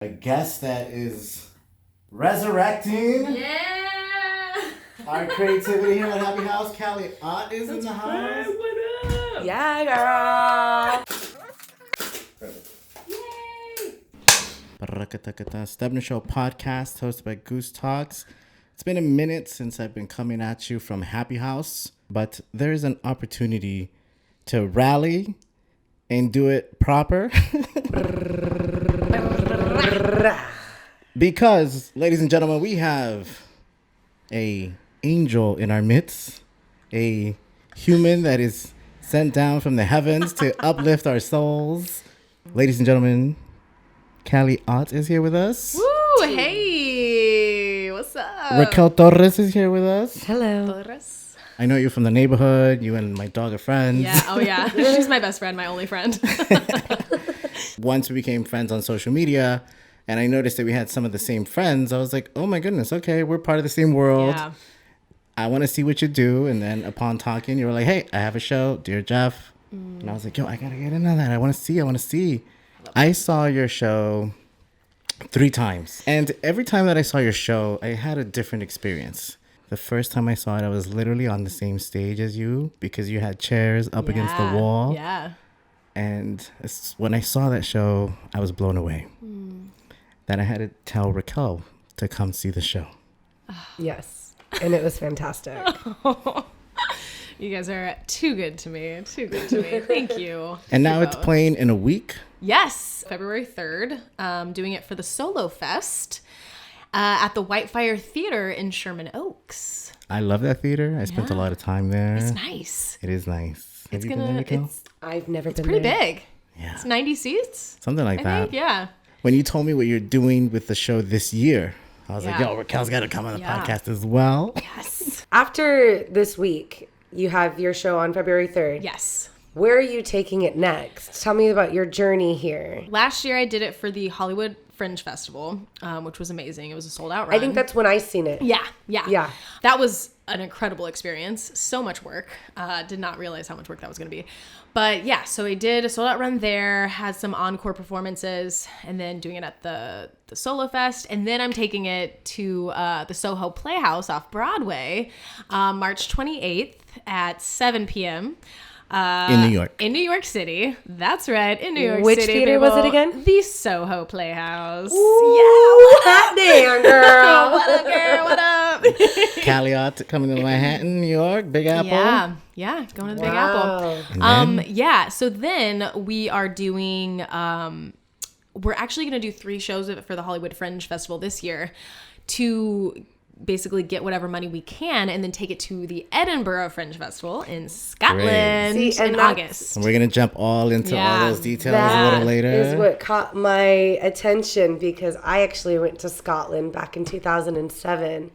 A guest that is resurrecting our creativity here at Happy House. Callie Ott is in the house. What up? Yeah, girl. Yay! Stebner Show podcast hosted by Goose Talks. It's been a minute since I've been coming at you from Happy House, but there is an opportunity to rally and do it proper. Because, ladies and gentlemen, we have a angel in our midst, a human that is sent down from the heavens to uplift our souls. Ladies and gentlemen, Callie Ott is here with us. Woo! Hey, what's up? Raquael Torres is here with us. Hello. Torres. I know you from the neighborhood. You and my dog are friends. Yeah. Oh yeah. She's my best friend, my only friend. Once we became friends on social media, and I noticed that we had some of the same friends, I was like, oh my goodness, okay, we're part of the same world. Yeah. I want to see what you do. And then upon talking, you were like, hey, I have a show, Dear Jeff. And I was like, yo, I got to get into that. I want to see. I saw your show 3 times. And every time that I saw your show, I had a different experience. The first time I saw it, I was literally on the same stage as you because you had chairs up against the wall. Yeah. And when I saw that show, I was blown away. Then I had to tell Raquel to come see the show. Yes. And it was fantastic. You guys are too good to me. Thank you. And now it's playing in a week. Yes. February 3rd. Doing it for the Solofest at the Whitefire Theater in Sherman Oaks. I love that theater. I spent a lot of time there. It's nice. It is nice. Have you been there, Raquel? I've never been It's pretty there. big. Yeah. It's 90 seats. Something like I that. think, yeah. When you told me what you're doing with the show this year, I was like, Yeah. yo, Raquel's got to come on the podcast as well. Yes. After this week, you have your show on February 3rd. Yes. Where are you taking it next? Tell me about your journey here. Last year I did it for the Hollywood Fringe Festival, which was amazing. It was a sold out run. I think that's when I seen it. Yeah. That was an incredible experience. So much work. Did not realize how much work that was going to be. But yeah, so I did a sold out run there, had some encore performances, and then doing it at the Solofest. And then I'm taking it to the Soho Playhouse off Broadway, March 28th at 7 p.m. In New York. In New York City. That's right. In New York Which City. theater was it again? The Soho Playhouse. Ooh, Yeah. hot damn, girl. What up, girl? What up? Callie Ott coming to Manhattan, New York, Big Apple. Yeah. Going to the Big Wow. Apple. And then? Yeah. So then we are doing, we're actually going to do 3 shows of it for the Hollywood Fringe Festival this year to basically get whatever money we can and then take it to the Edinburgh Fringe Festival in Scotland in August. And we're going to jump all into all those details a little later. That is what caught my attention because I actually went to Scotland back in 2007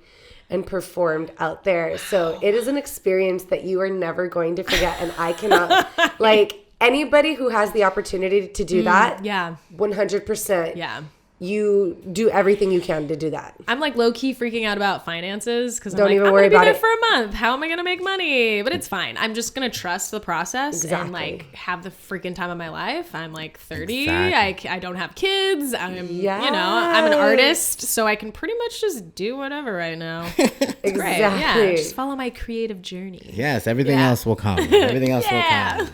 and performed out there. So it is an experience that you are never going to forget. And I cannot, like, anybody who has the opportunity to do that, 100%. Yeah. You do everything you can to do that. I'm like low key freaking out about finances because I'm Don't like, even I'm worry gonna be about there it. for a month. How am I gonna make money? But it's fine. I'm just gonna trust the process Exactly. and like have the freaking time of my life. I'm like 30. Exactly. I don't have kids. I'm I'm an Yes. artist, so I can pretty much just do whatever right now. It's great. Yeah, Exactly. just follow my creative journey. Yes, everything else will come. Everything else will come.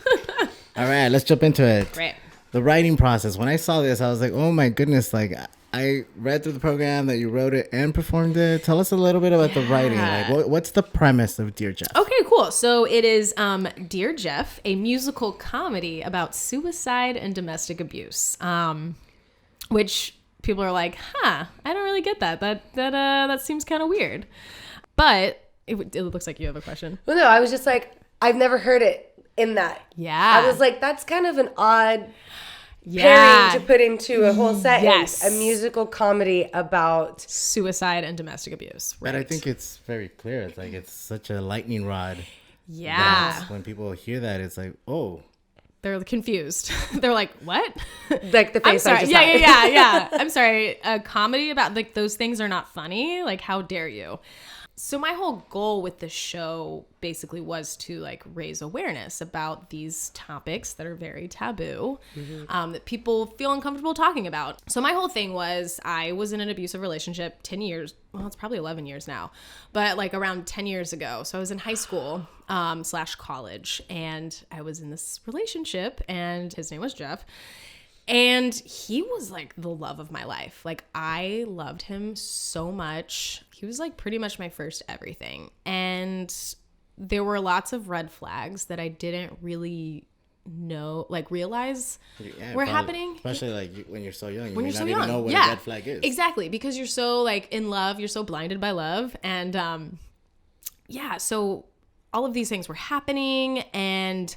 All right, let's jump into it. Great. The writing process. When I saw this, I was like, oh my goodness, like I read through the program that you wrote it and performed it. Tell us a little bit about the writing. Like, what's the premise of Dear Jeff? Okay, cool. So it is Dear Jeff, a musical comedy about suicide and domestic abuse, which people are like, I don't really get that. That seems kind of weird. But it looks like you have a question. Well, no, I was just like, I've never heard it in that. Yeah. I was like, that's kind of an odd Yeah. pairing to put into a whole sentence. Yes. A musical comedy about Suicide and domestic abuse. But I Right. think it's very clear. It's like it's such a lightning rod. Yeah. that when people hear that, it's like, oh. They're confused. They're like, what? like the I'm face sorry. I just Yeah. had. I'm sorry. A comedy about like those things are not funny. Like, how dare you? So my whole goal with the show basically was to like raise awareness about these topics that are very taboo, that people feel uncomfortable talking about. So my whole thing was I was in an abusive relationship 10 years. Well, it's probably 11 years now, but like around 10 years ago. So I was in high school / college, and I was in this relationship, and his name was Jeff. And he was like the love of my life. Like, I loved him so much. He was like pretty much my first everything. And there were lots of red flags that I didn't really realize were happening. Especially like when you're so young. You when may you're not so even young. know what Yeah, a red flag is. Exactly. Because you're so like in love. You're so blinded by love. And so all of these things were happening. And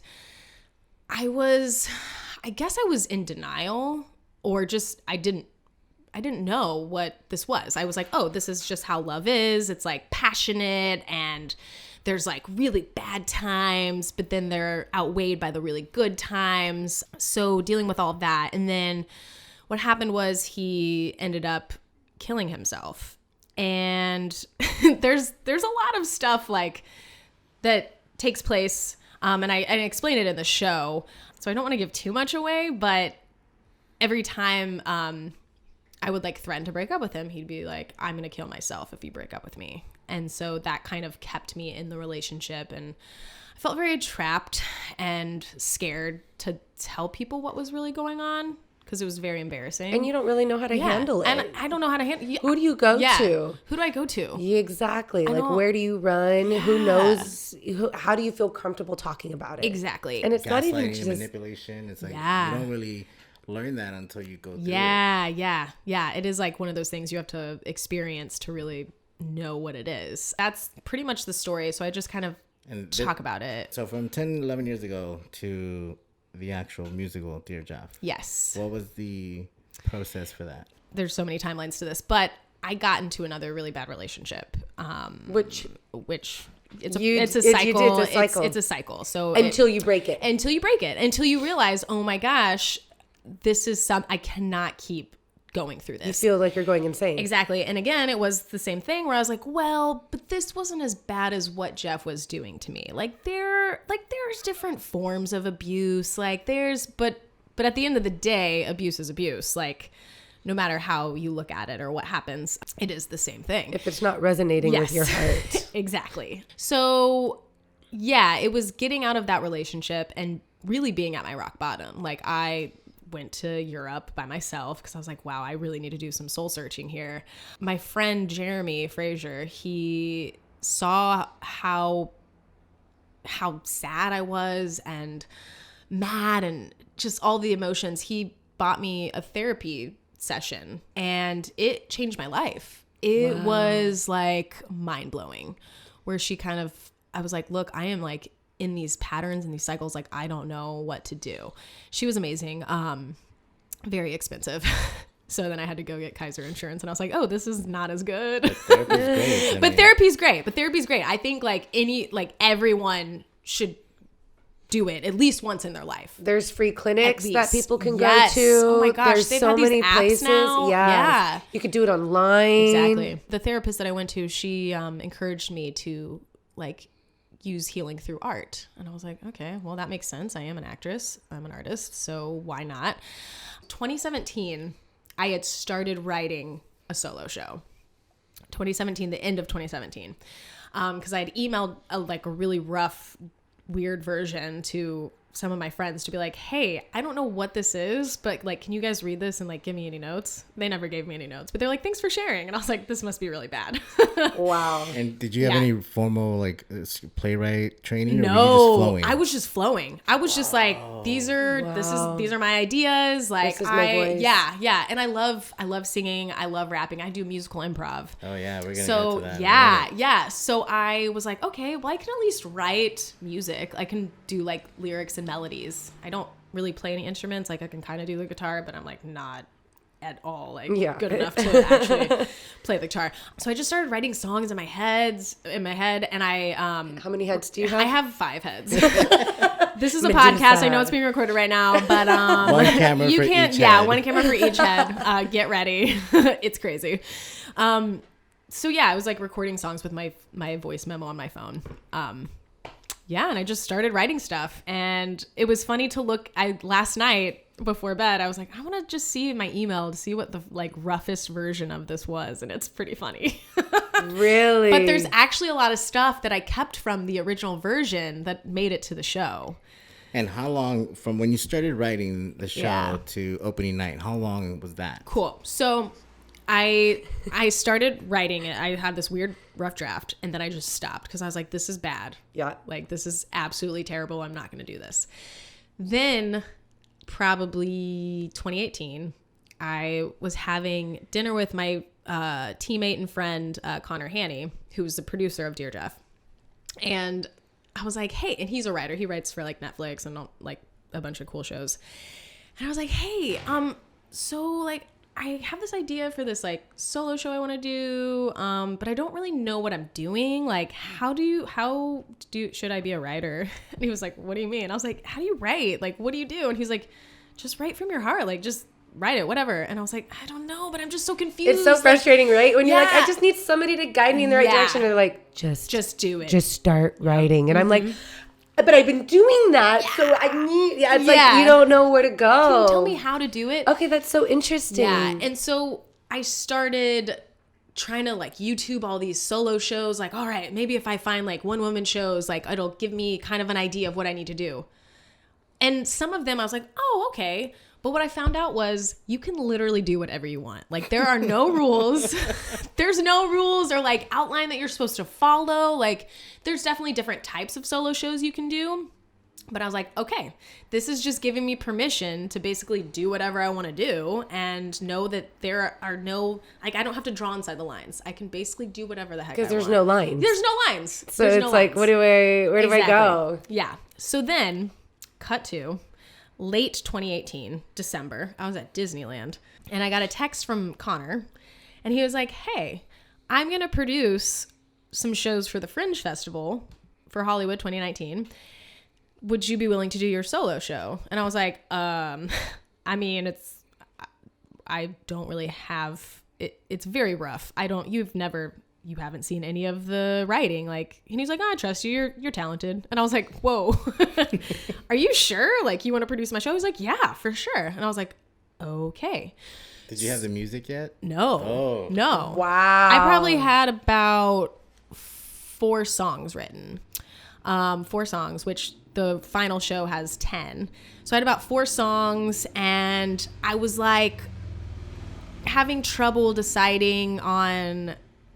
I guess I was in denial. Or just, I didn't know what this was. I was like, oh, this is just how love is. It's like passionate, and there's like really bad times, but then they're outweighed by the really good times. So dealing with all of that. And then what happened was he ended up killing himself. And there's a lot of stuff like that takes place. And I explain it in the show. So I don't want to give too much away, but every time I would like threaten to break up with him, he'd be like, I'm going to kill myself if you break up with me. And so that kind of kept me in the relationship. And I felt very trapped and scared to tell people what was really going on because it was very embarrassing. And you don't really know how to handle it. And I don't know how to handle it. Who do you go to? Who do I go to? Yeah, exactly. Like, where do you run? Who knows? How do you feel comfortable talking about it? Exactly. And it's not even Gaslighting just and manipulation. It's like you don't really learn that until you go through it. Yeah. It is like one of those things you have to experience to really know what it is. That's pretty much the story. So I just kind of talk about it. So from 10, 11 years ago to the actual musical Dear Jeff. Yes. What was the process for that? There's so many timelines to this, but I got into another really bad relationship. Which it's a cycle. It's a cycle. So until you break it. Until you realize, oh my gosh, this is I cannot keep going through this. You feel like you're going insane. Exactly. And again, it was the same thing where I was like, well, but this wasn't as bad as what Jeff was doing to me. There's different forms of abuse. But at the end of the day, abuse is abuse. Like, no matter how you look at it or what happens, it is the same thing. If it's not resonating with your heart. Exactly. So yeah, it was getting out of that relationship and really being at my rock bottom. Like, I went to Europe by myself because I was like, wow, I really need to do some soul searching here. My friend Jeremy Fraser, he saw how sad I was and mad and just all the emotions. He bought me a therapy session and it changed my life. It was like mind-blowing, where I was like, look, I am like in these patterns and these cycles, like I don't know what to do. She was amazing. Very expensive. So then I had to go get Kaiser insurance, and I was like, oh, this is not as good. But therapy's great. I think everyone should do it at least once in their life. There's free clinics that people can go to. Oh my gosh, there's they've so had these many apps places. now. Yeah. You could do it online. Exactly. The therapist that I went to, she encouraged me to like use healing through art. And I was like, okay, well, that makes sense. I am an actress. I'm an artist. So why not? 2017, I had started writing a solo show. 2017, the end of 2017. Because I had emailed a really rough, weird version to some of my friends to be like, hey, I don't know what this is, but like, can you guys read this and like give me any notes? They never gave me any notes, but they're like, thanks for sharing. And I was like, this must be really bad. Wow. And did you have any formal like playwright training? No, or were you just flowing? I was just flowing. I was just like, these are my ideas. Like, this is my voice. Yeah. And I love singing. I love rapping. I do musical improv. Oh yeah, we're gonna get So to that. yeah. So I was like, okay, well, I can at least write music. I can do like lyrics and melodies. I don't really play any instruments. Like, I can kind of do the guitar, but I'm like not at all good enough to actually play the guitar. So I just started writing songs in my head, and I how many heads do you have? I have 5 heads. This is a podcast. I know it's being recorded right now, but one camera you for can't. each Yeah, head. one camera for each head. Get ready. It's crazy. So yeah, I was like recording songs with my voice memo on my phone. Yeah, and I just started writing stuff, and it was funny to look. Last night before bed, I was like, I want to just see my email to see what the like roughest version of this was, and it's pretty funny. Really? But there's actually a lot of stuff that I kept from the original version that made it to the show. And how long from when you started writing the show Yeah. to opening night? How long was that? Cool. So I started writing it. I had this weird rough draft, and then I just stopped because I was like, this is bad. Yeah. Like, this is absolutely terrible. I'm not going to do this. Then probably 2018, I was having dinner with my teammate and friend, Connor Haney, who's the producer of Dear Jeff. And I was like, hey, and he's a writer. He writes for like Netflix and like a bunch of cool shows. And I was like, hey, so like, I have this idea for this like solo show I want to do, but I don't really know what I'm doing. Like, how should I be a writer? And he was like, what do you mean? I was like, how do you write? Like, what do you do? And he's like, just write from your heart. Like, just write it, whatever. And I was like, I don't know, but I'm just so confused. It's so frustrating, right? When you're like, Yeah. I just need somebody to guide me in the right direction. And they're like, just do it. just start writing. And I'm like, but I've been doing that. So I need, it's like, Yeah. you don't know where to go. Can you tell me how to do it? Okay, that's so interesting. Yeah. And so I started trying to like YouTube all these solo shows. Like, all right, maybe if I find like one woman shows, like it'll give me kind of an idea of what I need to do. And some of them I was like, oh, okay. But what I found out was you can literally do whatever you want. Like, there are no rules. There's no rules or like outline that you're supposed to follow. Like, there's definitely different types of solo shows you can do. But I was like, okay, this is just giving me permission to basically do whatever I want to do and know that there are no, like, I don't have to draw inside the lines. I can basically do whatever the heck I want. Because there's no lines. There's no lines. So There's it's no like, lines. where do I go? Yeah. So then, cut to late 2018, December, I was at Disneyland, and I got a text from Connor, and he was like, hey, I'm going to produce some shows for the Fringe Festival for Hollywood 2019. Would you be willing to do your solo show? And I was like, I mean, I don't really have, it's very rough. You haven't seen any of the writing, like, and he's like, oh, I trust you. You're talented. And I was like, whoa, are you sure? Like, you want to produce my show? He's like, yeah, for sure. And I was like, okay. Did you have the music yet? No, Oh. no. Wow. I probably had about 4 songs written, 4 songs, which the final show has 10. So I had about 4 songs, and I was like having trouble deciding on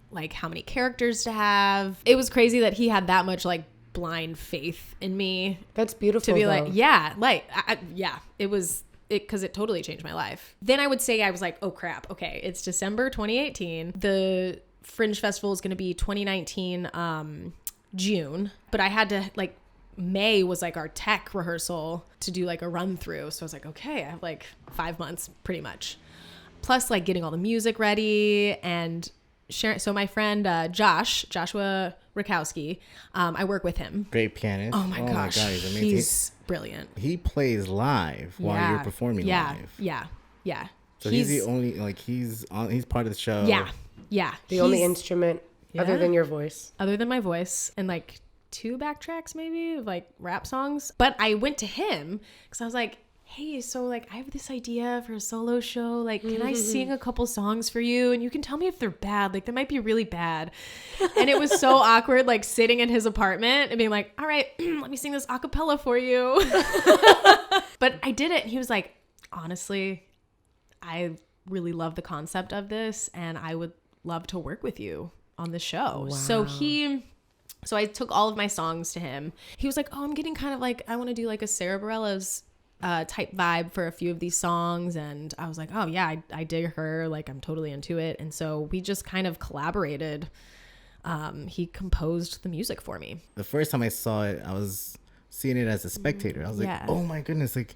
like how many characters to have. It was crazy that he had that much like blind faith in me. That's beautiful. To be though. like, yeah, like, it was it because it totally changed my life. Then I would say I was like, oh crap, okay, it's December 2018. The Fringe Festival is going to be 2019 June, but I had to like, May was like our tech rehearsal to do like a run through. So I was like, okay, I have like 5 months pretty much. Plus like getting all the music ready and sharing. So my friend Joshua Rakowski, I work with him. Great pianist. Oh my gosh, God, he's amazing. he's brilliant. He plays live while you're performing live. Yeah. So he's the only, like, he's part of the show. Yeah. The only He's- instrument other Yeah. than your voice. other than my voice and like 2 backtracks maybe of like rap songs. But I went to him because I was like, hey, so like I have this idea for a solo show. Like, can I sing a couple songs for you? And you can tell me if they're bad. Like, they might be really bad. And it was so awkward, like sitting in his apartment and being like, all right, let me sing this a cappella for you. But I did it. And he was like, honestly, I really love the concept of this and I would love to work with you on the show. Wow. So I took all of my songs to him. He was like, oh, I'm getting kind of like, I want to do like a Sarah Bareilles type vibe for a few of these songs. And I was like, oh yeah, I dig her. Like, I'm totally into it. And so we just kind of collaborated. He composed the music for me. The first time I saw it, I was seeing it as a spectator. I was like, Yeah. oh my goodness, like,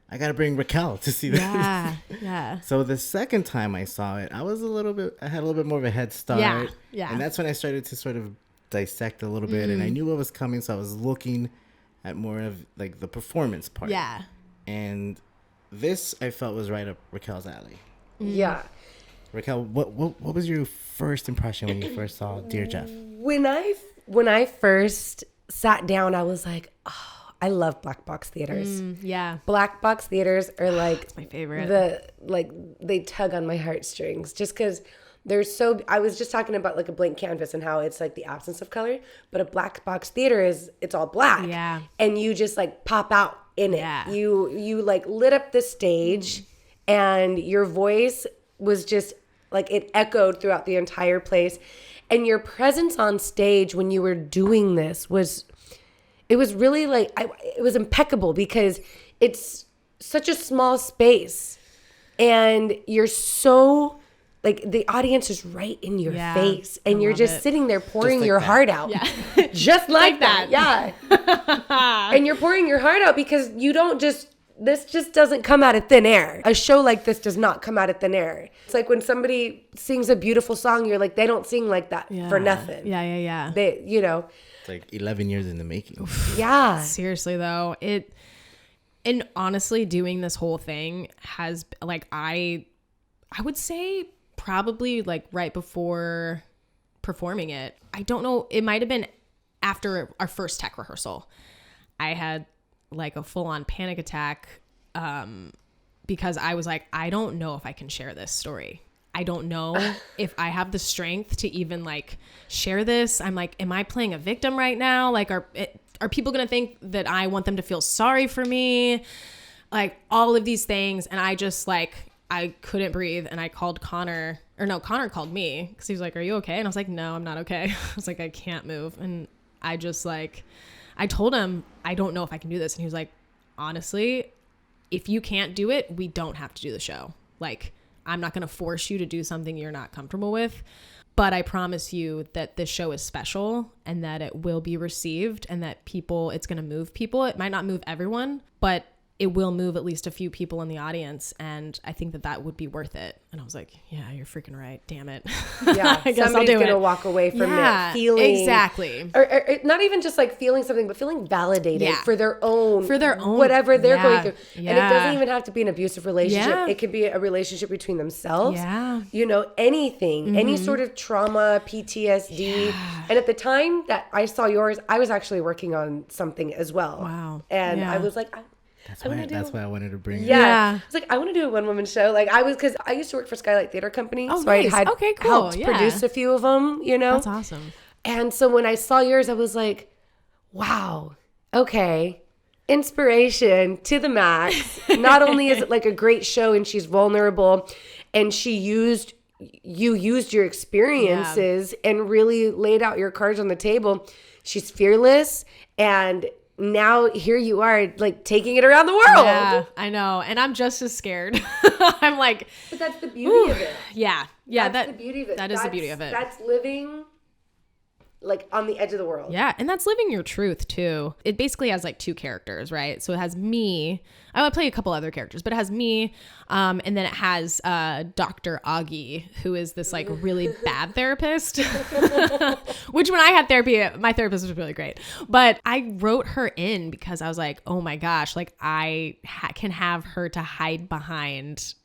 I gotta bring Raquel to see this. Yeah. So the second time I saw it, I had a little bit more of a head start. Yeah. And that's when I started to sort of dissect a little bit, and I knew what was coming, so I was looking at more of like the performance part. Yeah. And this I felt was right up Raquel's alley. Yeah. Raquel, what was your first impression when you first saw Dear Jeff? When I first sat down, I was like, oh, I love black box theaters. Yeah. Black box theaters are like It's my favorite. They tug on my heartstrings just because I was just talking about like a blank canvas and how it's like the absence of color, but a black box theater it's all black. Yeah. And you just like pop out in it. Yeah. You like lit up the stage and your voice was just like it echoed throughout the entire place. And your presence on stage when you were doing this was really like, it was impeccable because it's such a small space and you're so like the audience is right in your face and you're just sitting there pouring your heart out. Yeah. Just like that. Yeah. And you're pouring your heart out because this just doesn't come out of thin air. A show like this does not come out of thin air. It's like when somebody sings a beautiful song, you're like, they don't sing like that for nothing. Yeah. They, It's like 11 years in the making. Yeah. Seriously though, and honestly doing this whole thing has like, I would say probably like right before performing it. I don't know. It might've been after our first tech rehearsal. I had like a full on panic attack, because I was like, I don't know if I can share this story. I don't know if I have the strength to even like share this. I'm like, am I playing a victim right now? Like, are people going to think that I want them to feel sorry for me? Like all of these things. And I just like, I couldn't breathe. And I called Connor called me because he was like, are you okay? And I was like, no, I'm not okay. I was like, I can't move. And I just like, I told him, I don't know if I can do this. And he was like, honestly, if you can't do it, we don't have to do the show. Like, I'm not going to force you to do something you're not comfortable with, but I promise you that this show is special and that it will be received and that it's going to move people. It might not move everyone, but it will move at least a few people in the audience. And I think that would be worth it. And I was like, yeah, you're freaking right. Damn it. Yeah. I guess somebody's going to walk away from it feeling. Exactly. Or not even just like feeling something, but feeling validated for their own. Whatever they're going through. Yeah. And it doesn't even have to be an abusive relationship. Yeah. It could be a relationship between themselves. Yeah. Anything. Any sort of trauma, PTSD. Yeah. And at the time that I saw yours, I was actually working on something as well. Wow. And I was like, That's why I wanted to bring it. Yeah. I was like, I want to do a one-woman show. Like because I used to work for Skylight Theater Company. Oh, so nice. I had helped produce a few of them, That's awesome. And so when I saw yours, I was like, wow, okay. Inspiration to the max. Not only is it like a great show and she's vulnerable and you used your experiences and really laid out your cards on the table. She's fearless and now here you are like taking it around the world. Yeah, I know. And I'm just as scared. I'm like, but that's the beauty of it. Yeah. Yeah. That's the beauty of it. That is the beauty of it. That's living like on the edge of the world. Yeah. And that's living your truth too. It basically has like two characters, right? So it has me. I would play a couple other characters, but it has me. And then it has Dr. Augie, who is this like really bad therapist, which when I had therapy, my therapist was really great. But I wrote her in because I was like, oh my gosh, like I can have her to hide behind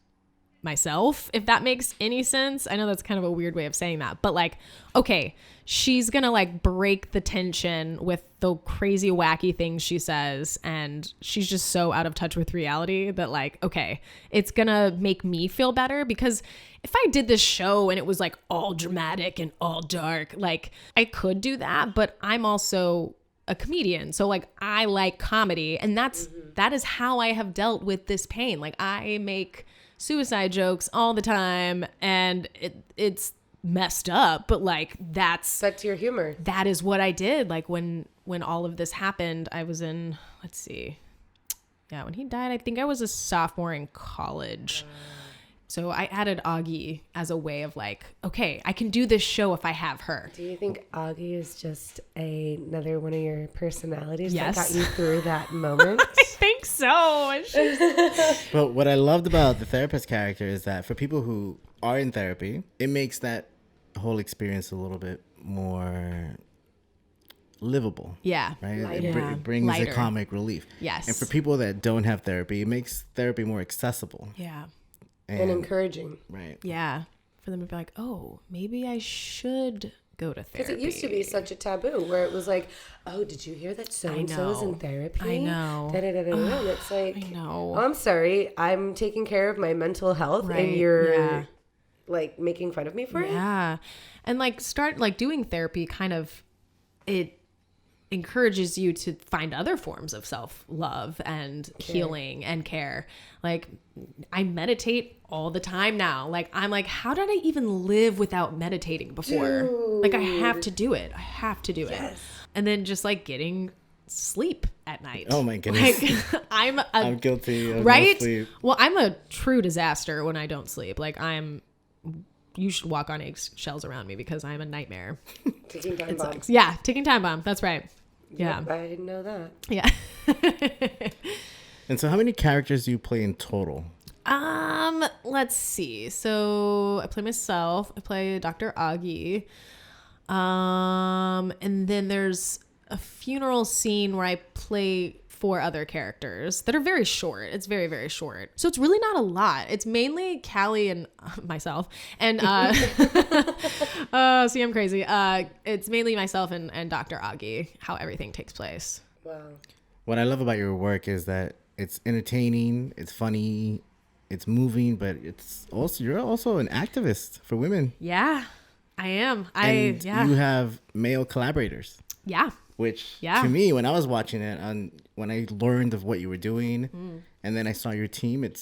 myself, if that makes any sense. I know that's kind of a weird way of saying that, but like, okay, she's gonna like break the tension with the crazy wacky things she says, and she's just so out of touch with reality that like, okay, it's gonna make me feel better, because if I did this show and it was like all dramatic and all dark, like I could do that, but I'm also a comedian, so like I like comedy, and that is how I have dealt with this pain. Like I make suicide jokes all the time, and it's messed up, but like that's your humor. That is what I did. Like when all of this happened, I was in, let's see, when he died, I think I was a sophomore in college. So I added Augie as a way of like, okay, I can do this show if I have her. Do you think Augie is just another one of your personalities that got you through that moment? I think so. But what I loved about the therapist character is that for people who are in therapy, it makes that whole experience a little bit more livable. Yeah. Right? It brings lighter. a comic relief. Yes. And for people that don't have therapy, it makes therapy more accessible. Yeah. And encouraging. Right. Yeah, for them to be like, oh, maybe I should go to therapy. Because it used to be such a taboo where it was like, oh, did you hear that so-and-so is in therapy? I know. Da-da-da-da-da. And it's like, I know. Oh, I'm sorry. I'm taking care of my mental health and you're like making fun of me for it? Yeah. And like start like doing therapy kind of, it encourages you to find other forms of self-love and healing and care. Like I meditate all the time now. Like I'm like, how did I even live without meditating before? Dude. Like I have to do it. I have to do it. Yes. And then just like getting sleep at night. Oh my goodness. Like I'm guilty of right? no sleep. Well, I'm a true disaster when I don't sleep. Like you should walk on eggshells around me because I'm a nightmare. Ticking time bomb. Sucks. Yeah, ticking time bomb. That's right. Yeah. Yep, I didn't know that. Yeah. And so how many characters do you play in total? Let's see. So I play myself. I play Dr. Augie. And then there's a funeral scene where I play 4 other characters that are very short. It's very, very short. So it's really not a lot. It's mainly Callie and myself. And see, I'm crazy. It's mainly myself and Dr. Augie, how everything takes place. Wow. What I love about your work is that it's entertaining, it's funny, it's moving, but you're also an activist for women. Yeah, I am. You have male collaborators. Yeah. Which to me, when I was watching it, when I learned of what you were doing, and then I saw your team, it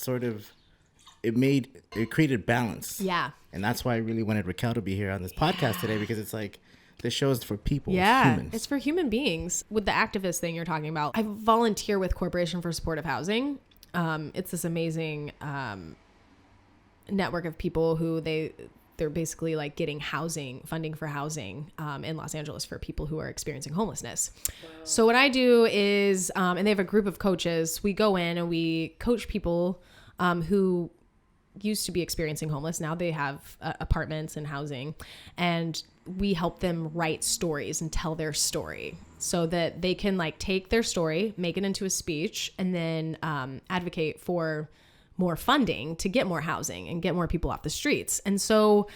created balance. Yeah. And that's why I really wanted Raquel to be here on this podcast today, because it's like, this show is for people, humans. It's for human beings. With the activist thing you're talking about, I volunteer with Corporation for Supportive Housing. It's this amazing network of people who they're basically like getting funding for housing in Los Angeles for people who are experiencing homelessness. Wow. So what I do is, and they have a group of coaches, we go in and we coach people who used to be experiencing homeless. Now they have apartments and housing, and we help them write stories and tell their story so that they can like take their story, make it into a speech, and then advocate for more funding to get more housing and get more people off the streets. And so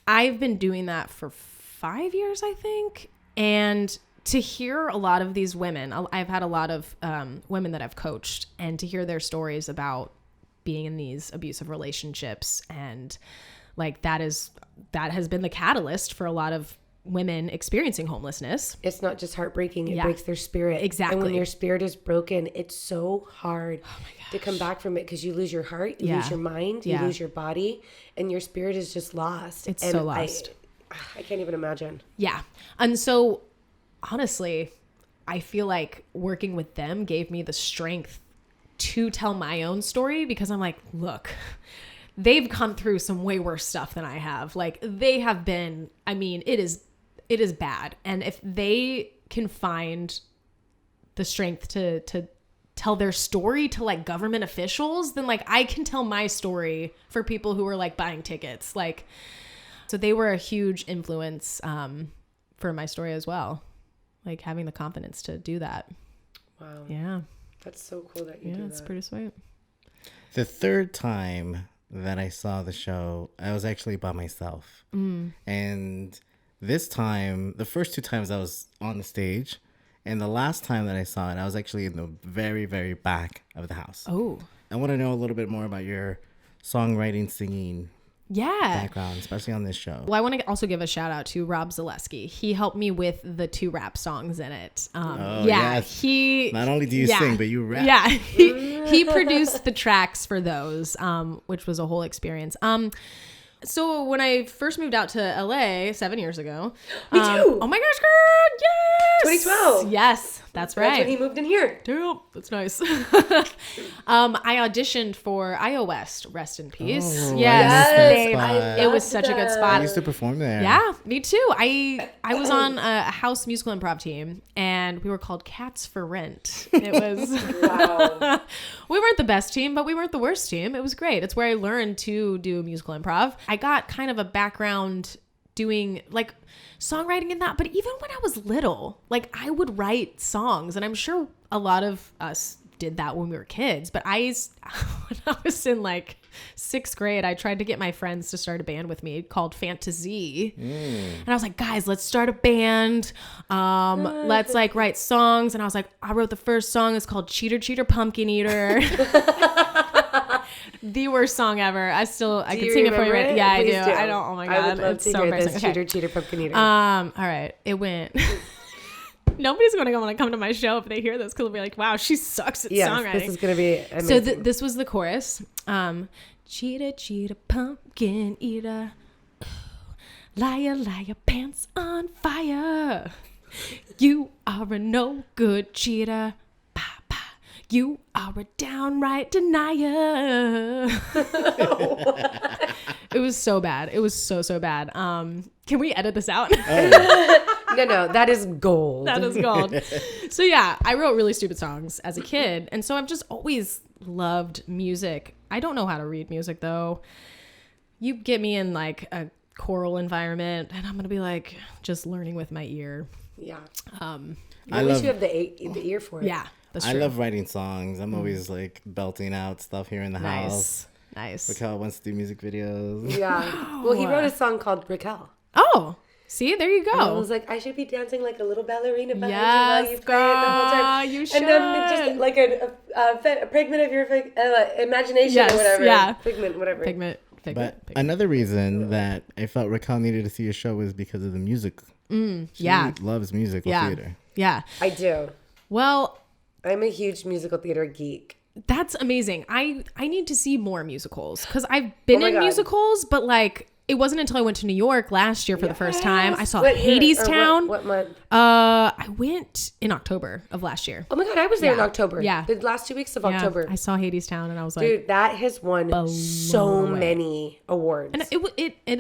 I've been doing that for 5 years, I think. And to hear a lot of these women, I've had a lot of women that I've coached, and to hear their stories about being in these abusive relationships, and like that has been the catalyst for a lot of women experiencing homelessness. It's not just heartbreaking, it breaks their spirit. Exactly. And when your spirit is broken, it's so hard to come back from it, because you lose your heart, you lose your mind, you lose your body, and your spirit is just lost. It's so lost. I can't even imagine. Yeah. And so honestly, I feel like working with them gave me the strength to tell my own story, because I'm like, look, they've come through some way worse stuff than I have. Like they have been, I mean, it is bad. And if they can find the strength to tell their story to like government officials, then like I can tell my story for people who are like buying tickets. Like, so they were a huge influence for my story as well. Like having the confidence to do that. Wow. Yeah. That's so cool that you do that. Yeah, it's pretty sweet. The third time that I saw the show, I was actually by myself. And this time, the first 2 times I was on the stage, and the last time that I saw it, I was actually in the very, very back of the house. Oh. I want to know a little bit more about your songwriting, singing background, especially on this show. Well, I want to also give a shout out to Rob Zaleski. He helped me with the 2 rap songs in it. Yes. He not only do you sing, but you rap. Yeah, he produced the tracks for those, which was a whole experience. So when I first moved out to LA 7 years ago, Me too. Oh my gosh, girl! Yes, 2012. Yes, that's right. That's when he moved in here. Damn, that's nice. I auditioned for iOS, rest in peace. Oh, Yes, it was such a good I spot. used to perform there. Yeah, me too. I was on a house musical improv team, and we were called Cats for Rent. It was Wow. we weren't the best team, but we weren't the worst team. It was great. It's where I learned to do musical improv. I got kind of a background doing like songwriting in that, but even when I was little, like I would write songs, and I'm sure a lot of us did that when we were kids. But when I was in like 6th grade, I tried to get my friends to start a band with me called Fantasy. And I was like, guys, let's start a band. Let's like write songs. And I was like, I wrote the first song. It's called Cheater Cheater Pumpkin Eater. The worst song ever. I could sing it for you. Right? Yeah, Please I do. I don't. Oh my God. I would love it's to so hear embarrassing. this. Okay. Cheater Cheater Pumpkin Eater. All right. It went. Nobody's going to want to come to my show if they hear this, because they'll be like, wow, she sucks at songwriting. This is going to be amazing. So this was the chorus. Cheetah, cheetah, pumpkin eater. Liar, liar, pants on fire. You are a no good cheater. Bah, bah. You are a downright denier. It was so bad. It was so bad. Can we edit this out? No, that is gold. That is gold. So yeah, I wrote really stupid songs as a kid. And so I've just always loved music. I don't know how to read music though. You get me in like a choral environment and I'm going to be like just learning with my ear. Yeah. I At least love- you have the ear for it. Yeah, that's I true. love writing songs. I'm always like belting out stuff here in the house. Nice. Raquel wants to do music videos. Yeah. Well, he wrote a song called Raquel. Oh, see, there you And I go. was like, I should be dancing like a little ballerina behind Yes, you while you play it the whole time. girl, you And then just should. like a figment of your imagination Yes, or whatever. yeah. Figment, whatever. Figment. But another reason that I felt Raquel needed to see a show was because of the music. She Yeah. loves musical Yeah. theater. Yeah. I do. Well, I'm a huge musical theater geek. that's amazing. I need to see more musicals because I've been Oh my in God. musicals, but like it wasn't until I went to New York last year for the first time. I saw What year? Hades Or Town. What month? I went in October of last year. Oh my God, I was there in Yeah. October. Yeah. The last 2 weeks of Yeah, October. I saw Hades Town and I was like, Dude, that has won so many awards. and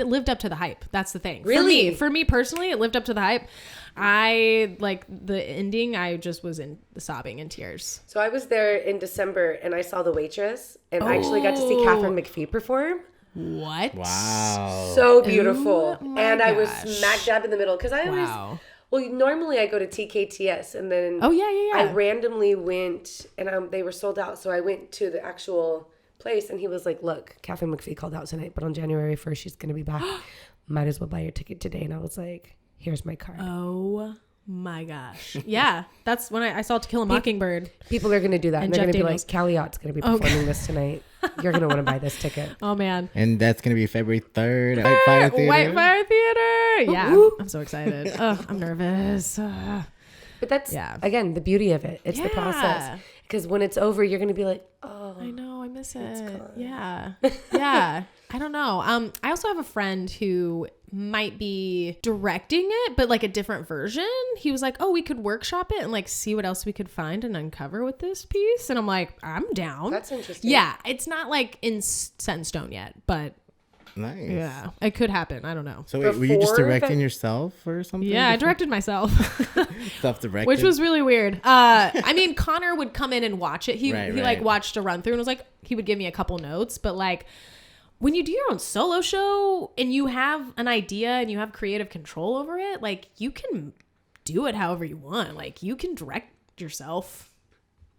it lived up to the hype. That's the thing. Really? For me personally, it lived up to the hype. I like the ending. I just was sobbing in tears. So I was there in December and I saw The Waitress and I actually got to see Catherine McPhee perform. What? Wow. So beautiful. Oh my And I was gosh. smack dab in the middle because I always, Wow. well, normally I go to TKTS and then Oh yeah. I randomly went and they were sold out. So I went to the actual place and he was like, look, Catherine McPhee called out tonight, but on January 1st, she's going to be back. Might as well buy your ticket today. And I was like, here's my card. Oh my gosh. Yeah. That's when I saw To Kill a Mockingbird. People are going to do that. And they're Jeff going to be Daniels. like, Callie Ott's going to be performing this tonight. You're going to want to buy this ticket. Oh man. And that's going to be February 3rd at Whitefire Theater. Whitefire Theater. Yeah. Woo. I'm so excited. Oh, I'm nervous. But that's, Yeah. again, the beauty of it. It's the process. Because when it's over, you're going to be like, oh. I know, I miss it. Yeah. Yeah. I don't know. I also have a friend who might be directing it, but like a different version. He was like, oh, we could workshop it and like see what else we could find and uncover with this piece. And I'm like, I'm down. That's interesting. Yeah. It's not like set in stone yet, but Nice. yeah, it could happen. I don't know. So wait, were you just Before directing yourself or something? Yeah, I directed myself. Self-directed. Which was really weird. I mean, Connor would come in and watch it. He Right. like watched a run through and was like, he would give me a couple notes. But like, when you do your own solo show and you have an idea and you have creative control over it, like you can do it however you want. Like you can direct yourself.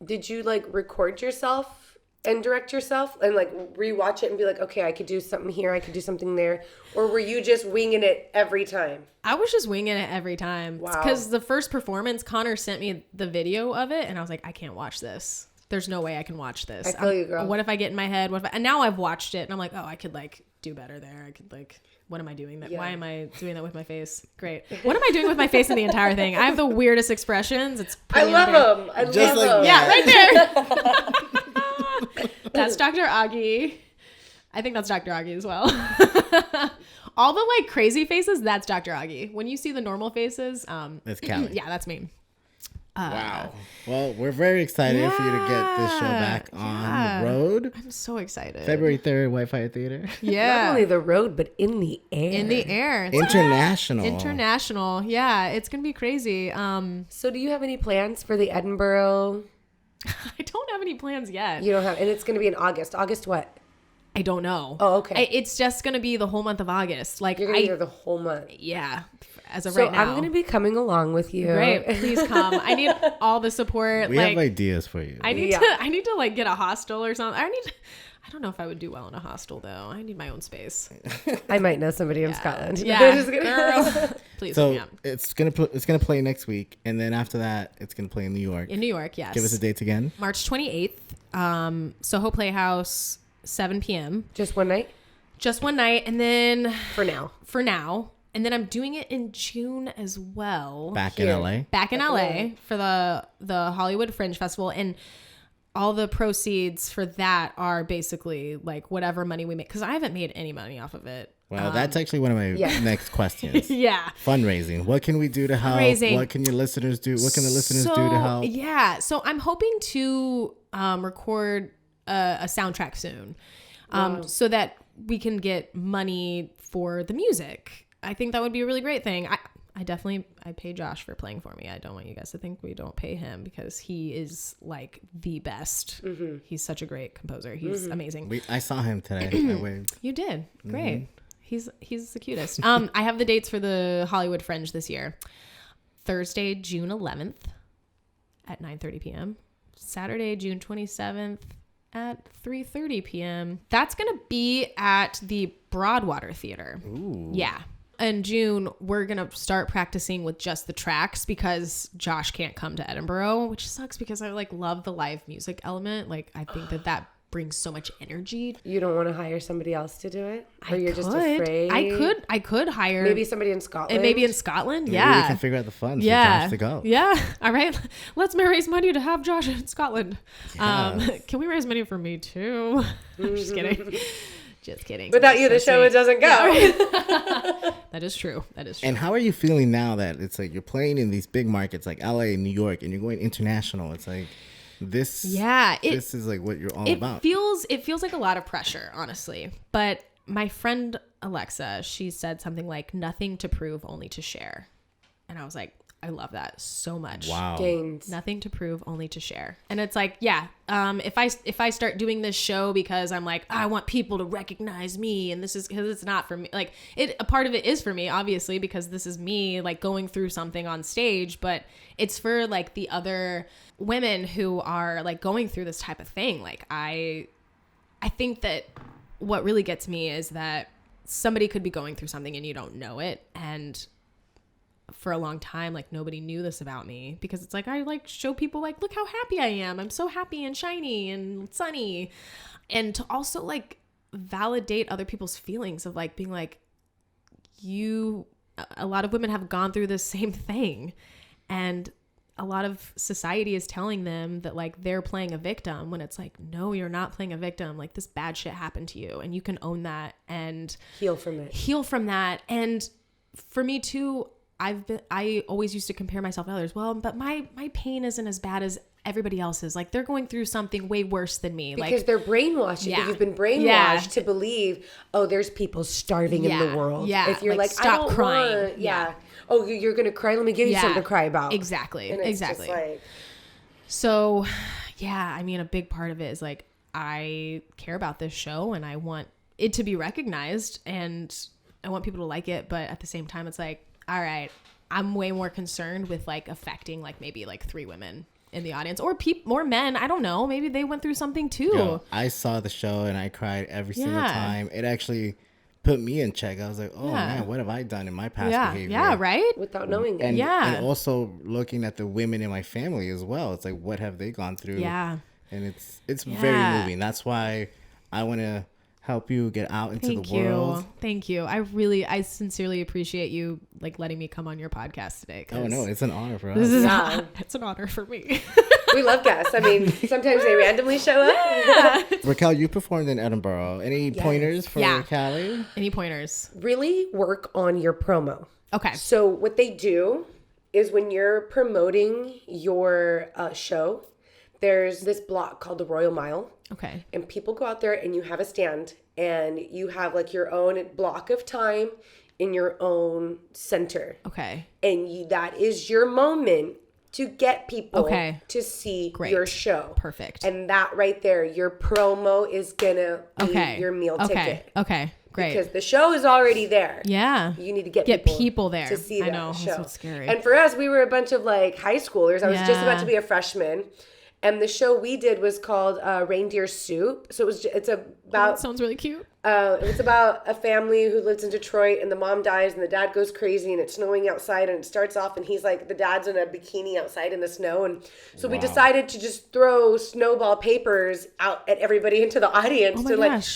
Did you like record yourself and direct yourself and like rewatch it and be like, okay, I could do something here, I could do something there? Or were you just winging it every time? I was just winging it every time. Wow. Because the first performance, Connor sent me the video of it and I was like, I can't watch this. There's no way I can watch this. I feel you, girl. What if I get in my head? And now I've watched it and I'm like, oh, I could like do better there. I could like, what am I doing? Yeah. Why am I doing that with my face? Great. What am I doing with my face in the entire thing? I have the weirdest expressions. It's I pretty love unfair. them. I Just love like them. that. Yeah, right there. That's Dr. Augie. I think that's Dr. Augie as well. All the like crazy faces, that's Dr. Augie. When you see the normal faces, That's Callie. yeah, that's me. Wow. Well, we're very excited for you to get this show back on the road. I'm so excited. February 3rd, Whitefire Theater. Yeah. Not only the road, but in the air. In the air. It's International. international. Yeah, it's going to be crazy. So do you have any plans for the Edinburgh? I don't have any plans yet. You don't have, and it's going to be in August. August what? I don't know. Oh, okay. It's just going to be the whole month of August. Like You're going to be there the whole month. yeah. as of So right now. I'm going to be coming along with you. Great. Please come. I need all the support. We have ideas for you. I need to like get a hostel or something. I don't know if I would do well in a hostel though. I need my own space. I might know somebody in Scotland. Yeah. Just kidding. Girl. Please. So it's gonna play next week, and then after that, it's gonna play in New York. In New York, yes. Give us the dates again. March 28th, Soho Playhouse, 7 p.m. Just one night? Just one night, and then For now. And then I'm doing it in June as well. Back in LA. Back in LA for the Hollywood Fringe Festival, and all the proceeds for that are basically like whatever money we make, because I haven't made any money off of it. Well, that's actually one of my next questions. Yeah. Fundraising. What can we do to help? Fundraising. What can your listeners do? What can the listeners do to help? Yeah. So I'm hoping to record a soundtrack soon, so that we can get money for the music. I think that would be a really great thing. I pay Josh for playing for me. I don't want you guys to think we don't pay him, because he is like the best. Mm-hmm. He's such a great composer. He's amazing. I saw him today. I waved. You did. Great. He's the cutest. I have the dates for the Hollywood Fringe this year. Thursday, June 11th at 9:30 p.m. Saturday, June 27th at 3:30 p.m. That's going to be at the Broadwater Theater. Ooh. Yeah. In June, we're going to start practicing with just the tracks, because Josh can't come to Edinburgh, which sucks because I like love the live music element. Like, I think that brings so much energy. You don't want to hire somebody else to do it? Or you're just afraid? I could hire maybe somebody in Scotland. And maybe in Scotland. Maybe we can figure out the funds for Josh to go. Yeah. All right. Let's raise money to have Josh in Scotland. Yes. Can we raise money for me too? I'm just kidding. Just kidding. Without you, the show it doesn't go. Yeah. That is true. And how are you feeling now that it's like you're playing in these big markets like LA and New York, and you're going international? It's like this. Yeah. This is like what you're all about. It feels like a lot of pressure, honestly. But my friend Alexa, she said something like, "Nothing to prove, only to share," and I was like, I love that so much. Wow. Gains. Nothing to prove, only to share. And it's like, if I start doing this show because I'm like, I want people to recognize me, and this is because it's not for me. Like, a part of it is for me, obviously, because this is me like going through something on stage, but it's for like the other women who are like going through this type of thing. Like, I think that what really gets me is that somebody could be going through something and you don't know it. And for a long time, like, nobody knew this about me, because it's like I like show people like, look how happy I am. I'm so happy and shiny and sunny. And to also like validate other people's feelings of like being like, a lot of women have gone through this same thing, and a lot of society is telling them that like they're playing a victim, when it's like, no, you're not playing a victim. Like, this bad shit happened to you, and you can own that and heal from that. And for me too, I always used to compare myself to others. Well, but my pain isn't as bad as everybody else's. Like, they're going through something way worse than me. Because they're brainwashed. Yeah. You've been brainwashed to believe, oh, there's people starving in the world. Yeah. If you're like stop I don't crying. Want, oh, you're going to cry? Let me give you something to cry about. Exactly. And it's exactly. Just like, so, yeah, I mean, a big part of it is like, I care about this show and I want it to be recognized and I want people to like it. But at the same time, it's like, all right, I'm way more concerned with like affecting like maybe like 3 women in the audience, or more men. I don't know. Maybe they went through something too. Yo, I saw the show and I cried every single time. It actually put me in check. I was like, oh man, what have I done in my past behavior? Yeah, right? Without knowing it. And also looking at the women in my family as well. It's like, what have they gone through? Yeah. And it's very moving. That's why I want to help you get out into the world. Thank you. I sincerely appreciate you like letting me come on your podcast today. Oh no, it's an honor for us. It's an honor for me. We love guests. I mean, sometimes they randomly show up. Yeah. Raquel, you performed in Edinburgh. Any pointers for Callie? Any pointers? Really work on your promo. Okay. So what they do is when you're promoting your show, there's this block called the Royal Mile. Okay. And people go out there and you have a stand and you have like your own block of time in your own center. Okay. And that is your moment to get people to see your show. Perfect. And that right there, your promo is going to be your meal ticket. Okay. Great. Because the show is already there. Yeah. You need to get people there to see that I know. show. That's what's scary. And for us, we were a bunch of like high schoolers. I was just about to be a freshman. And the show we did was called Reindeer Soup. So it's about... that sounds really cute. It's about a family who lives in Detroit, and the mom dies, and the dad goes crazy, and it's snowing outside, and it starts off, and he's like, the dad's in a bikini outside in the snow, and so we decided to just throw snowball papers out at everybody into the audience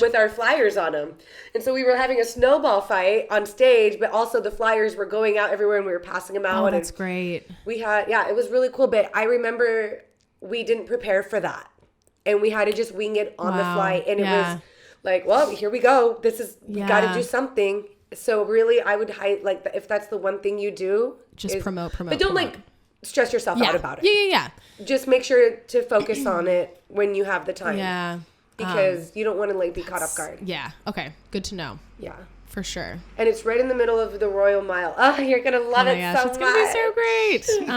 with our flyers on them. And so we were having a snowball fight on stage, but also the flyers were going out everywhere, and we were passing them out. Oh, that's great. We had, it was really cool, but I remember we didn't prepare for that, and we had to just wing it on the fly, and it was like, well, here we go. We got to do something. So really, I would if that's the one thing you do, just promote. But don't like stress yourself out about it. Yeah. Just make sure to focus on it when you have the time. Yeah. Because you don't want to like be caught off guard. Yeah. Okay. Good to know. Yeah. For sure. And it's right in the middle of the Royal Mile. Oh, you're going to love it so much. It's going to be so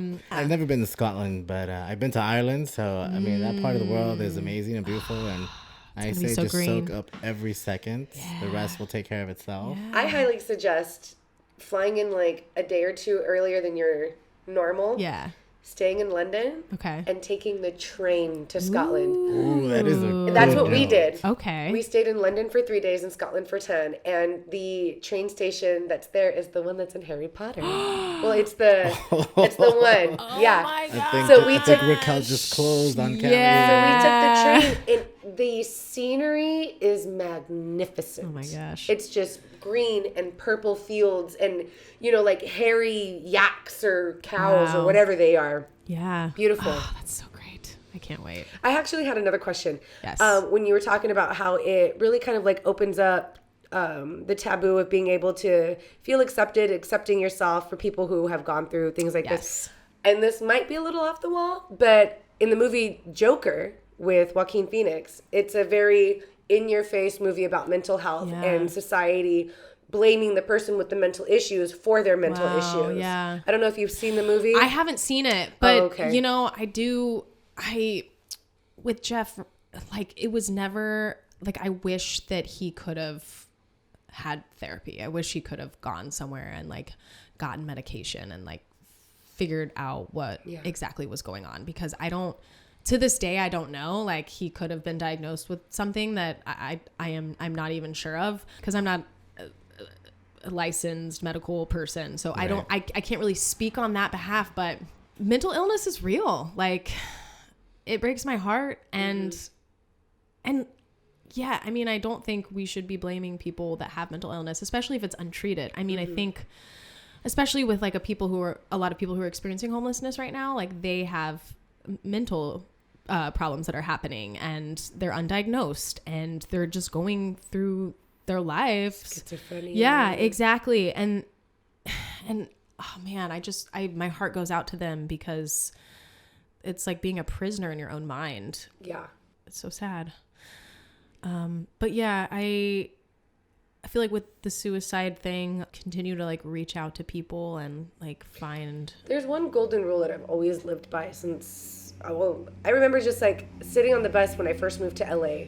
great. I've never been to Scotland, but I've been to Ireland. So, I mean, that part of the world is amazing and beautiful. And I say just soak up every second. Yeah. The rest will take care of itself. Yeah. I highly suggest flying in like a day or two earlier than your normal. Yeah. Staying in London. Okay. And taking the train to Scotland. Ooh, that is That's what we did. Okay. We stayed in London for 3 days and Scotland for 10. And the train station that's there is the one that's in Harry Potter. Well, it's the one. Oh yeah. My God. I think Raquel just closed on Callie. So we took the train, and the scenery is magnificent. Oh my gosh. It's just green and purple fields and, like hairy yaks or cows or whatever they are. Yeah. Beautiful. Oh, that's so great. I can't wait. I actually had another question. Yes. When you were talking about how it really kind of like opens up the taboo of being able to feel accepted, accepting yourself for people who have gone through things like this. And this might be a little off the wall, but in the movie Joker with Joaquin Phoenix, it's a very in-your-face movie about mental health and society blaming the person with the mental issues for their mental issues. Yeah. I don't know if you've seen the movie. I haven't seen it, but with Jeff, like it was never like, I wish that he could have had therapy. I wish he could have gone somewhere and like gotten medication and like figured out what exactly was going on, because to this day, I don't know. Like he could have been diagnosed with something that I'm not even sure of, because I'm not a licensed medical person. So right. I can't really speak on that behalf, but mental illness is real. Like it breaks my heart. And yeah, I mean, I don't think we should be blaming people that have mental illness, especially if it's untreated. I mean, I think especially with like a lot of people who are experiencing homelessness right now, like they have mental problems that are happening and they're undiagnosed and they're just going through their lives. Schizophrenia. Yeah, exactly. And oh man, my heart goes out to them, because it's like being a prisoner in your own mind. Yeah. It's so sad. But yeah, I feel like with the suicide thing, continue to like reach out to people and like find. There's one golden rule that I've always lived by since, I remember just like sitting on the bus when I first moved to LA,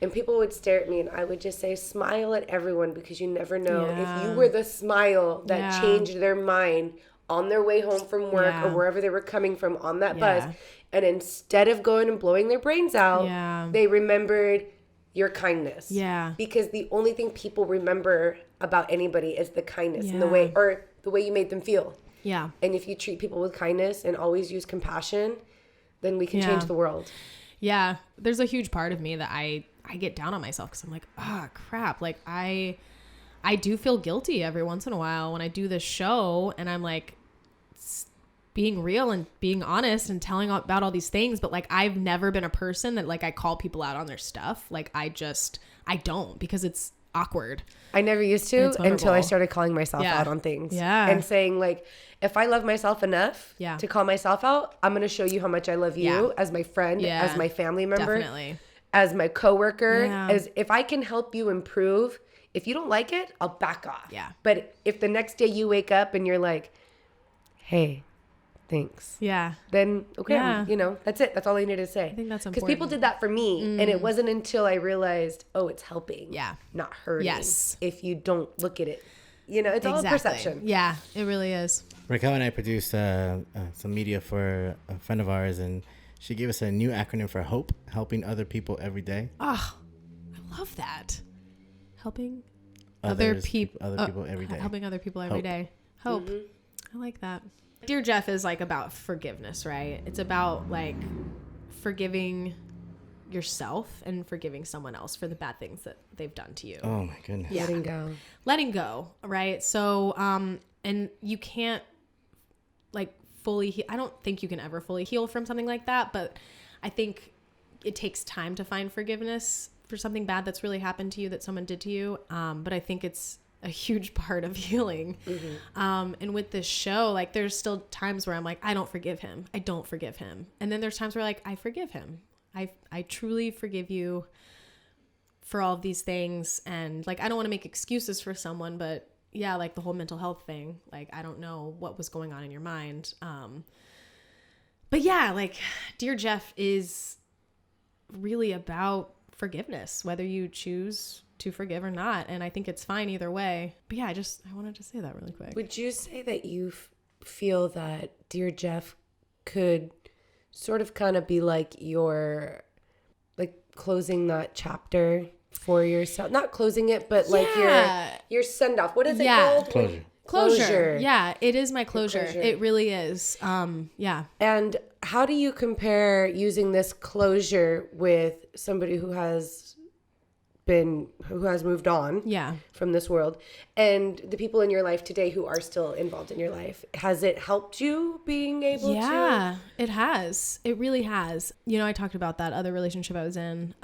and people would stare at me and I would just say, smile at everyone, because you never know if you were the smile that changed their mind on their way home from work or wherever they were coming from on that bus. And instead of going and blowing their brains out, they remembered your kindness. Yeah. Because the only thing people remember about anybody is the kindness and the way you made them feel. Yeah. And if you treat people with kindness and always use compassion, then we can change the world. Yeah. There's a huge part of me that I get down on myself, because I'm like, crap. Like I do feel guilty every once in a while when I do this show and I'm like being real and being honest and telling about all these things. But like, I've never been a person that like I call people out on their stuff. Like I don't, because it's awkward. I never used to until I started calling myself out on things. Yeah. And saying like, if I love myself enough to call myself out, I'm going to show you how much I love you as my friend, as my family member, as my coworker, as if I can help you improve. If you don't like it, I'll back off. Yeah. But if the next day you wake up and you're like, hey, thanks. Yeah. Then, okay, Yeah. that's it. That's all I needed to say. I think that's because people important. did that for me, and it wasn't until I realized, oh, it's helping. Yeah. Not hurting. Yes. If you don't look at it. It's all perception. Yeah, it really is. Raquel and I produced some media for a friend of ours, and she gave us a new acronym for HOPE, helping other people every day. Oh, I love that. Helping Other other people every day. Helping other people every Hope. day. Hope. I like that. Dear Jeff is like about forgiveness, right? It's about like forgiving yourself and forgiving someone else for the bad things that they've done to you. Oh my goodness. Yeah. Letting go, right? So, and you can't like fully, I don't think you can ever fully heal from something like that, but I think it takes time to find forgiveness for something bad that's really happened to you, that someone did to you. But I think it's a huge part of healing. And with this show, like there's still times where I'm like, I don't forgive him. I don't forgive him. And then there's times where like, I forgive him. I truly forgive you for all of these things. And like, I don't want to make excuses for someone, but yeah, like the whole mental health thing, like, I don't know what was going on in your mind. But yeah, like Dear Jeff is really about forgiveness, whether you choose to forgive or not. And I think it's fine either way. But yeah, I wanted to say that really quick. Would you say that you feel that Dear Jeff could sort of kind of be like your, like closing that chapter for yourself? Not closing it, but like your send off. What is it called? Closure. Yeah, it is my closure. It really is. Yeah. And how do you compare using this closure with somebody who has moved on from this world, and the people in your life today who are still involved in your life? Has it helped you being able to? Yeah, it has. It really has. I talked about that other relationship I was in,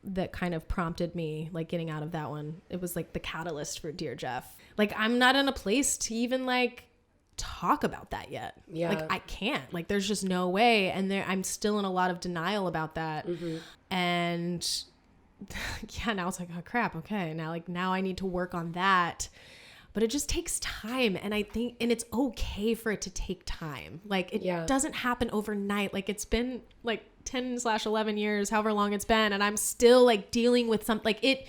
that kind of prompted me, like getting out of that one. It was like the catalyst for Dear Jeff. Like, I'm not in a place to even like talk about that yet. Yeah. Like I can't, like, there's just no way. And I'm still in a lot of denial about that. And yeah, now it's like, oh crap. Okay. Now I need to work on that, but it just takes time. And I think, and it's okay for it to take time. Like it doesn't happen overnight. Like it's been like 10/11 years, however long it's been. And I'm still like dealing with something, like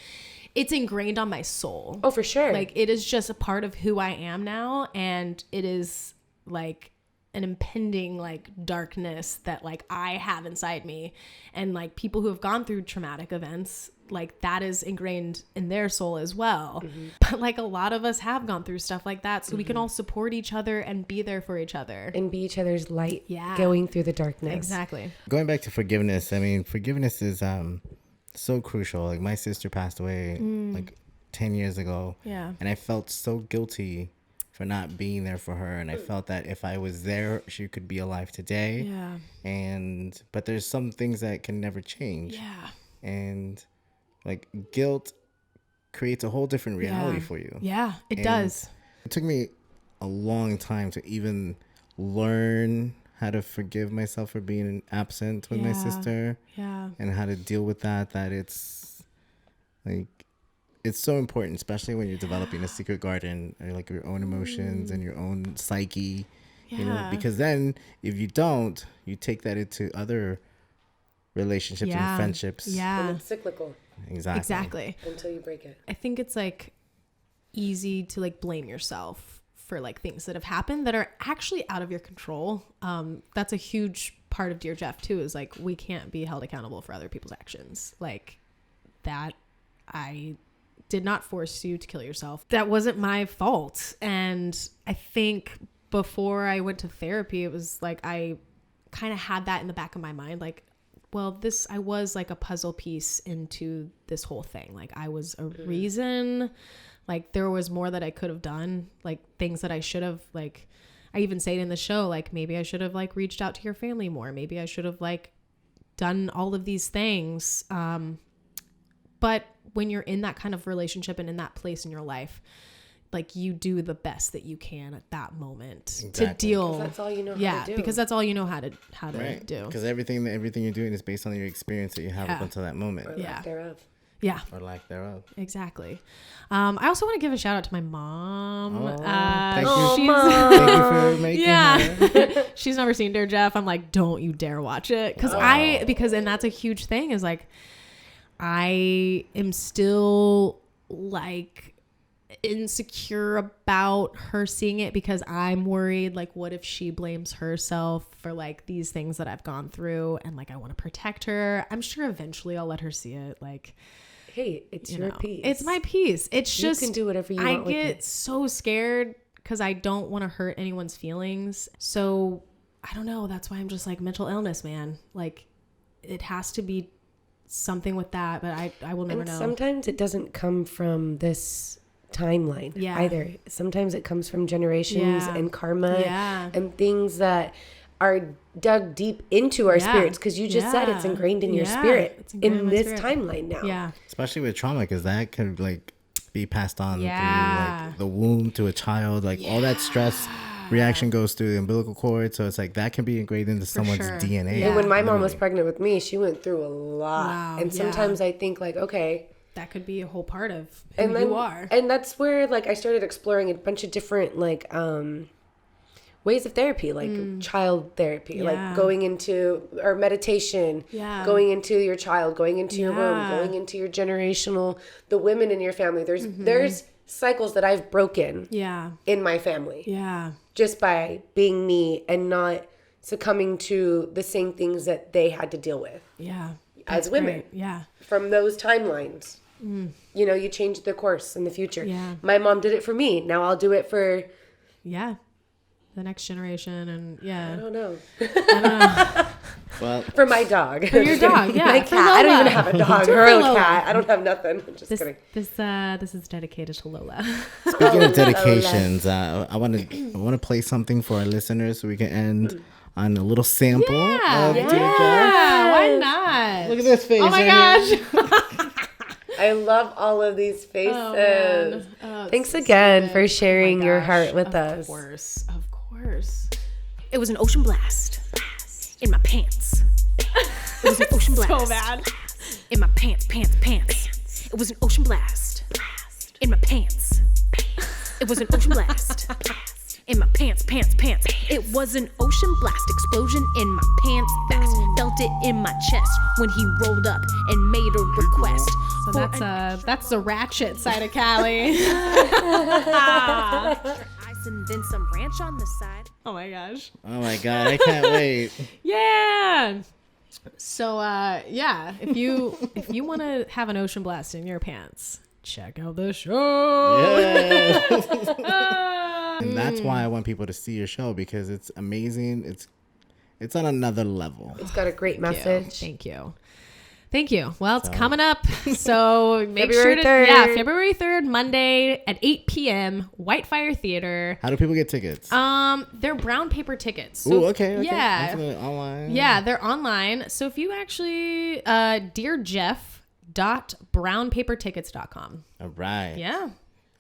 it's ingrained on my soul. Oh, for sure. Like it is just a part of who I am now. And it is like an impending like darkness that like I have inside me, and like people who have gone through traumatic events, like that is ingrained in their soul as well. But like a lot of us have gone through stuff like that, so we can all support each other and be there for each other and be each other's light going through the darkness. Exactly. Going back to forgiveness, I mean, forgiveness is so crucial. Like my sister passed away like 10 years ago, and I felt so guilty for not being there for her, and I felt that if I was there, she could be alive today. But there's some things that can never change, and like guilt creates a whole different reality for you. It does. It took me a long time to even learn how to forgive myself for being absent with my sister, and how to deal with that it's like, it's so important, especially when you're developing a secret garden, or like your own emotions and your own psyche, you know, because then if you don't, you take that into other relationships and friendships. And it's cyclical. Exactly. Until you break it. I think it's like easy to like blame yourself for like things that have happened that are actually out of your control. That's a huge part of Dear Jeff too, is like, we can't be held accountable for other people's actions. Like that, I did not force you to kill yourself. That wasn't my fault. And I think before I went to therapy, it was like I kind of had that in the back of my mind, like, well, I was like a puzzle piece into this whole thing. Like I was a reason, like there was more that I could have done, like things that I should have, like I even say it in the show, like maybe I should have like reached out to your family more. Maybe I should have like done all of these things. But when you're in that kind of relationship and in that place in your life, like you do the best that you can at that moment to deal. Because that's all you know how to do. Because that's all you know how to do. Because everything you're doing is based on your experience that you have up until that moment. Or lack thereof. Yeah. Or lack thereof. Exactly. I also want to give a shout out to my mom. Thank you. Mom. Thank you for making her. She's never seen Dear Jeff. I'm like, don't you dare watch it. Because and that's a huge thing is like, I am still like insecure about her seeing it because I'm worried, like, what if she blames herself for like these things that I've gone through, and like I want to protect her. I'm sure eventually I'll let her see it. Like, hey, it's your piece. It's my piece. It's you just can do whatever you want with it. I get so scared because I don't want to hurt anyone's feelings. So I don't know. That's why I'm just like, mental illness, man. Like, it has to be something with that, but I will never know. Sometimes it doesn't come from this timeline either. Sometimes it comes from generations and karma and things that are dug deep into our spirits, because you just said it's ingrained in your spirit in this timeline now. Yeah, especially with trauma, because that could like be passed on through like the womb to a child. Like all that stress reaction goes through the umbilical cord, so it's like that can be ingrained into someone's DNA. And when my mom was pregnant with me, she went through a lot. And sometimes I think like, okay, that could be a whole part of who you are. And that's where like I started exploring a bunch of different like ways of therapy, like child therapy, like going into, or meditation, going into your child, going into your womb, going into your generational, the women in your family. There's cycles that I've broken in my family just by being me and not succumbing to the same things that they had to deal with as women from those timelines. You know, you change the course in the future. My mom did it for me. Now I'll do it for the next generation. And I don't know. Well, for my dog. For your dog, my cat. I don't even have a dog or a cat. I don't have nothing. Just kidding. This is dedicated to Lola. Speaking of dedications, I want to play something for our listeners so we can end on a little sample of Dear Jeff. Why not? Look at this face. Oh my gosh. I love all of these faces. Thanks again for sharing your heart with us. Of course. It was an ocean blast in my pants. It was an ocean blast. So bad. In my pants. It was an ocean blast in my pants. It was an ocean blast in my pants. It was an ocean blast explosion in my pants fast. Felt it in my chest when he rolled up and made a request. So that's the ratchet side of Callie. Ice and then some ranch on the side. Oh my gosh. Oh my god, I can't wait. Yeah. So if you want to have an ocean blast in your pants, check out the show. Yeah. And that's why I want people to see your show, because it's amazing. It's on another level. It's got a great message. Thank you. Well, it's coming up. So make February sure to 3rd. February 3rd, Monday at 8 p.m. Whitefire Theater. How do people get tickets? They're brown paper tickets. So, Ooh, okay. Yeah. Online. Yeah, they're online. So if you actually dearjeff.brownpapertickets.com. All right. Yeah.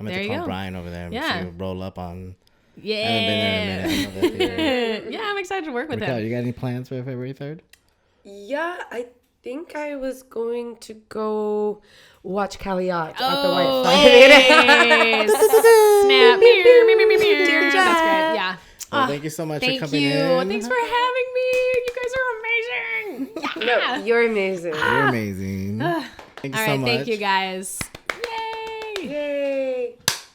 I'm going to call Brian over there and roll up on. Yeah. I haven't been there in a minute. Yeah, I'm excited to work with him. You got any plans for February 3rd? Yeah, I think I was going to go watch Callie Ott at the Whitefire Theater. Snap. Dear Jeff. That's great. Yeah. Well, thank you so much for coming in. Thanks for having me. You guys are amazing. Yeah. No, you're amazing. You're amazing. Thank you so much. Thank you guys. Yay. Yay.